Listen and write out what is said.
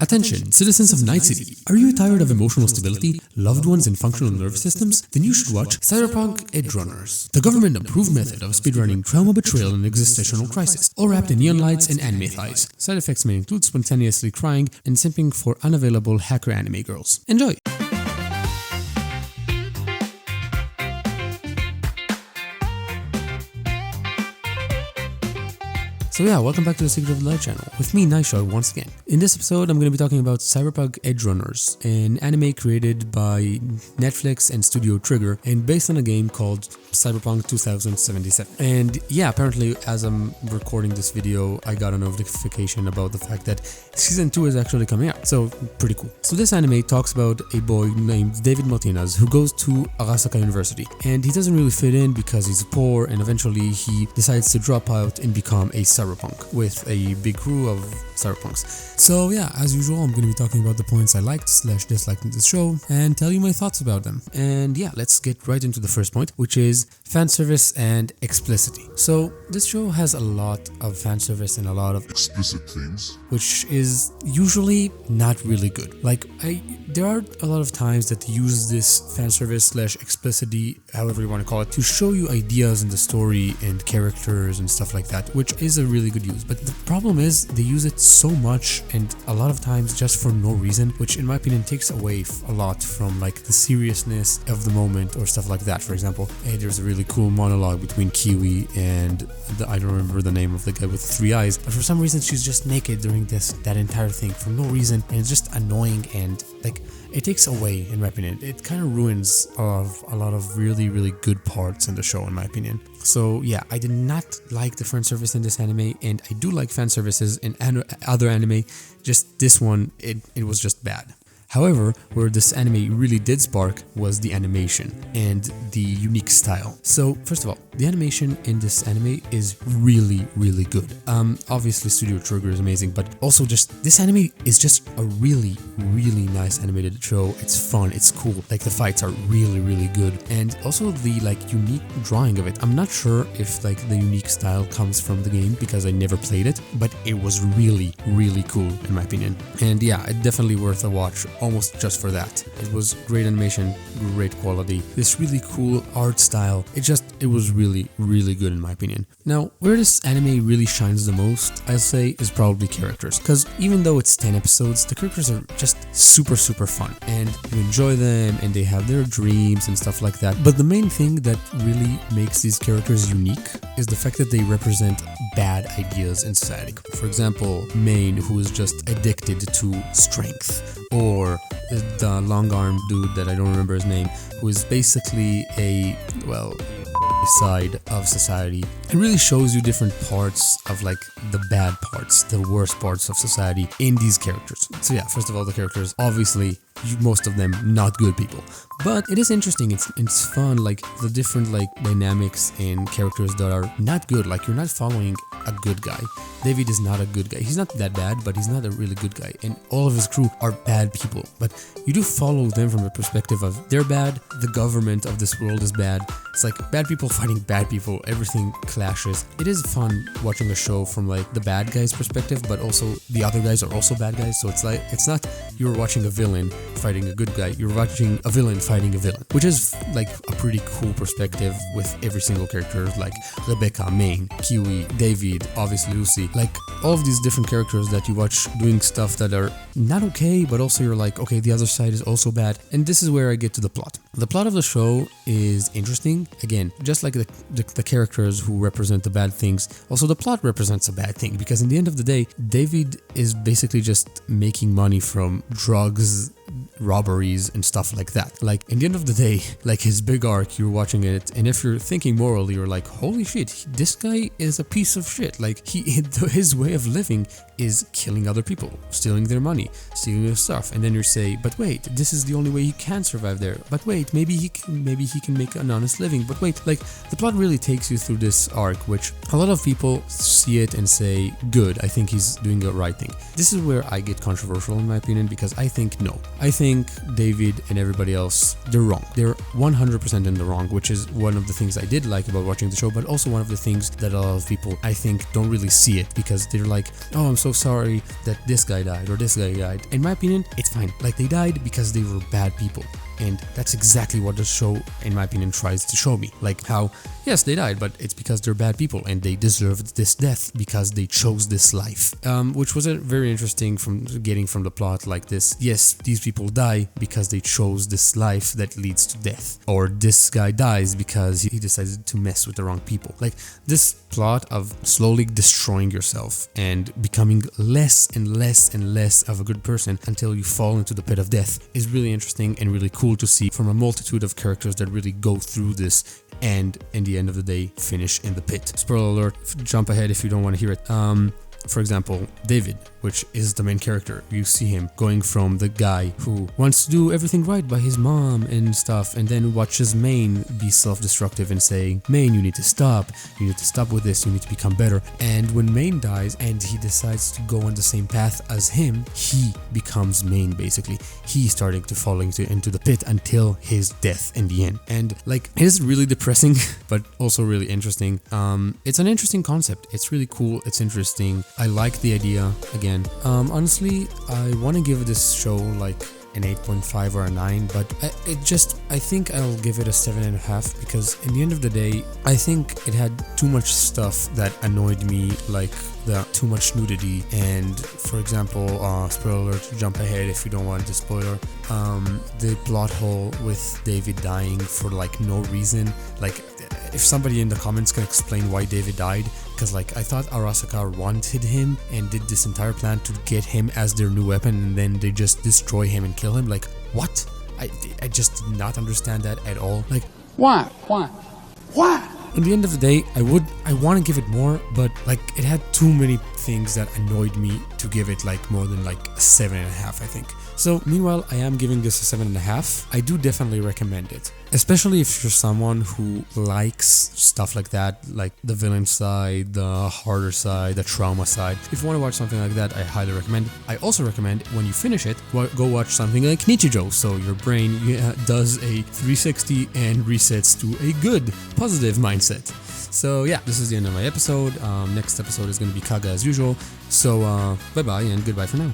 Attention, citizens of Night City. Are you tired of emotional stability, loved ones, and functional nervous systems? Then you should watch Cyberpunk Edge Runners, the government-approved method of speedrunning trauma, betrayal, and existential crisis, all wrapped in neon lights and anime thighs. Side effects may include spontaneously crying and simping for unavailable hacker anime girls. Enjoy! So yeah, welcome back to the Secret of the Light channel, with me, Naisha, once again. In this episode, I'm going to be talking about Cyberpunk Edge Runners, an anime created by Netflix and Studio Trigger, and based on a game called Cyberpunk 2077. And yeah, apparently, as I'm recording this video, I got a notification about the fact that Season 2 is actually coming out, so pretty cool. So this anime talks about a boy named David Martinez who goes to Arasaka University, and he doesn't really fit in because he's poor, and eventually he decides to drop out and become a cyberpunk with a big crew of cyberpunks. So yeah, as usual, I'm going to be talking about the points I liked / disliked in this show and tell you my thoughts about them. And yeah, let's get right into the first point, which is fan service and explicitity. So this show has a lot of fan service and a lot of explicit things, which is usually not really good. Like there are a lot of times that they use this fan service / explicitity, however you want to call it, to show you ideas in the story and characters and stuff like that, which is a really good use. But the problem is they use it so much and a lot of times just for no reason, which in my opinion takes away a lot from like the seriousness of the moment or stuff like that. For example, there's a really cool monologue between Kiwi and I don't remember the name of the guy with 3 eyes, but for some reason she's just naked during that entire thing for no reason, and it's just annoying, and like it takes away, in my opinion, it kind of ruins a lot of really good parts in the show, in my opinion. So yeah, I did not like the fan service in this anime, and I do like fan services in other anime. Just this one, it was just bad. However, where this anime really did spark was the animation and the unique style. So first of all, the animation in this anime is really good. Obviously Studio Trigger is amazing, but also just this anime is just a really nice animated show. It's fun, it's cool. Like the fights are really good, and also the like unique drawing of it. I'm not sure if like the unique style comes from the game because I never played it, but it was really cool in my opinion. And yeah, it's definitely worth a watch. Almost just for that. It was great animation, great quality, this really cool art style. It was really good in my opinion. Now, where this anime really shines the most, I'll say, is probably characters. Because even though it's 10 episodes, the characters are just super fun. And you enjoy them, and they have their dreams and stuff like that. But the main thing that really makes these characters unique is the fact that they represent bad ideas in society. For example, Maine, who is just addicted to strength. Or the long-armed dude that I don't remember his name, who is basically a side of society. It really shows you different parts of like the bad parts, the worst parts of society in these characters. So yeah, first of all, the characters, obviously, most of them not good people, but it is interesting. It's fun, like the different like dynamics and characters that are not good. Like you're not following a good guy. David is not a good guy. He's not that bad, but he's not a really good guy, and all of his crew are bad people. But you do follow them from the perspective of they're bad, the government of this world is bad. It's like bad people fighting bad people, everything clashes. It is fun watching a show from like the bad guy's perspective, but also the other guys are also bad guys. So it's like, it's not you're watching a villain fighting a good guy, you're watching a villain fighting a villain, which is like a pretty cool perspective with every single character, like Rebecca, Maine, Kiwi, David, obviously Lucy, like all of these different characters that you watch doing stuff that are not okay, but also you're like, okay, the other side is also bad. And this is where I get to the plot. The plot of the show is interesting. Again, just like the characters who represent the bad things, also the plot represents a bad thing, because in the end of the day, David is basically just making money from drugs, robberies and stuff like that. Like in the end of the day, like his big arc, you're watching it, and if you're thinking morally, you're like, holy shit, this guy is a piece of shit. Like his way of living is killing other people, stealing their money, stealing their stuff, and then you say, but wait, this is the only way he can survive there. But wait, maybe he can make an honest living. But wait, like the plot really takes you through this arc, which a lot of people see it and say, good, I think he's doing the right thing. This is where I get controversial in my opinion, because I think no. I think think David and everybody else, they're wrong. They're 100% in the wrong, which is one of the things I did like about watching the show, but also one of the things that a lot of people, I think, don't really see it because they're like, oh, I'm so sorry that this guy died or this guy died. In my opinion, it's fine. Like, they died because they were bad people. And that's exactly what the show, in my opinion, tries to show me. Like how, yes, they died, but it's because they're bad people and they deserved this death because they chose this life. Which was a very interesting from getting from the plot like this. Yes, these people die because they chose this life that leads to death. Or this guy dies because he decided to mess with the wrong people. Like this plot of slowly destroying yourself and becoming less and less and less of a good person until you fall into the pit of death is really interesting and really cool to see from a multitude of characters that really go through this and in the end of the day finish in the pit. Spoiler alert, jump ahead if you don't want to hear it. For example, David, which is the main character, you see him going from the guy who wants to do everything right by his mom and stuff, and then watches Maine be self-destructive and saying, Maine, you need to stop with this, you need to become better. And when Maine dies and he decides to go on the same path as him, he becomes Maine basically. He's starting to fall into the pit until his death in the end. And like, it is really depressing, but also really interesting. It's an interesting concept. It's really cool. It's interesting. I like the idea. Again, honestly, I want to give this show like an 8.5 or a 9, but I think I'll give it a 7.5 because in the end of the day, I think it had too much stuff that annoyed me, like the too much nudity and, for example, spoiler alert, jump ahead if you don't want the spoiler, the plot hole with David dying for like no reason. Like, if somebody in the comments can explain why David died, because like I thought Arasaka wanted him and did this entire plan to get him as their new weapon, and then they just destroy him and kill him. Like, what? I just did not understand that at all. Like, why? In the end of the day, I want to give it more, but like it had too many things that annoyed me to give it like more than like a 7.5, I think. So meanwhile, I am giving this a 7.5. I do definitely recommend it, especially if you're someone who likes stuff like that, like the villain side, the harder side, the trauma side. If you want to watch something like that, I highly recommend it. I also recommend when you finish it, go watch something like Nichijou, so your brain does a 360 and resets to a good, positive mindset. So yeah, this is the end of my episode. Next episode is going to be Kaga as usual. So bye bye and goodbye for now.